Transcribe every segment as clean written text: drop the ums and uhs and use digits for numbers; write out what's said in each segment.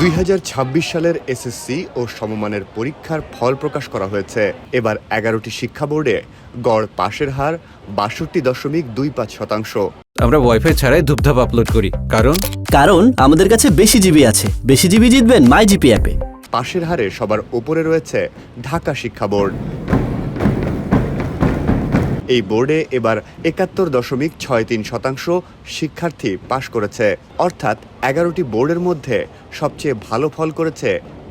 2026 সালের এসএসসি ও সমমানের পরীক্ষার ফল প্রকাশ করা হয়েছে। এবার 11টি শিক্ষা বোর্ডে গড় পাশের হার 62.25%। আমরা ওয়াইফাই ছাড়াই ধূপধাপ আপলোড করি, কারণ আমাদের কাছে বেশি জিবি আছে। বেশি জিবি জিতবেন মাই জিপি অ্যাপে। পাশের হারে সবার উপরে রয়েছে ঢাকা শিক্ষা বোর্ড। এই বোর্ডে এবার 71.63% শিক্ষার্থী পাশ করেছে, অর্থাৎ 11টি বোর্ডের মধ্যে সবচেয়ে ভালো ফল করেছে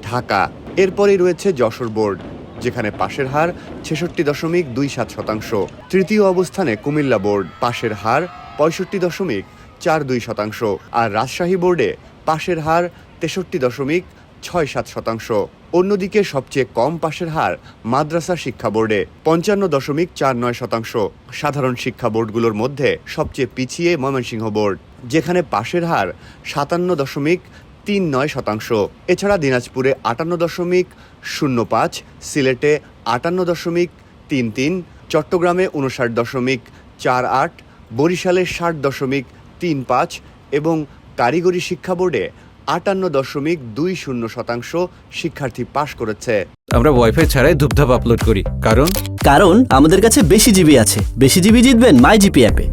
ঢাকা। এরপরই রয়েছে যশোর বোর্ড, যেখানে পাশের হার 66.27%। তৃতীয় অবস্থানে কুমিল্লা বোর্ড, পাশের হার 65.42%। আর রাজশাহী বোর্ডে পাশের হার 63.67%। অন্যদিকে সবচেয়ে কম পাশের হার মাদ্রাসা শিক্ষা বোর্ডে 55.49%। সাধারণ শিক্ষা বোর্ডগুলোর মধ্যে সবচেয়ে পিছিয়ে ময়মনসিংহ বোর্ড, যেখানে পাশের হার 57.39%। এছাড়া দিনাজপুরে 58.05, সিলেটে 58.33, চট্টগ্রামে 59.48, বরিশালে 60.35 এবং কারিগরি শিক্ষা বোর্ডে 58.20% শিক্ষার্থী পাশ করেছে। আমরা ওয়াইফাই ছাড়াই ধূপধাপ আপলোড করি, কারণ আমাদের কাছে বেশি জিবি আছে। বেশি জিবি জিতবেন মাই জিপি অ্যাপে।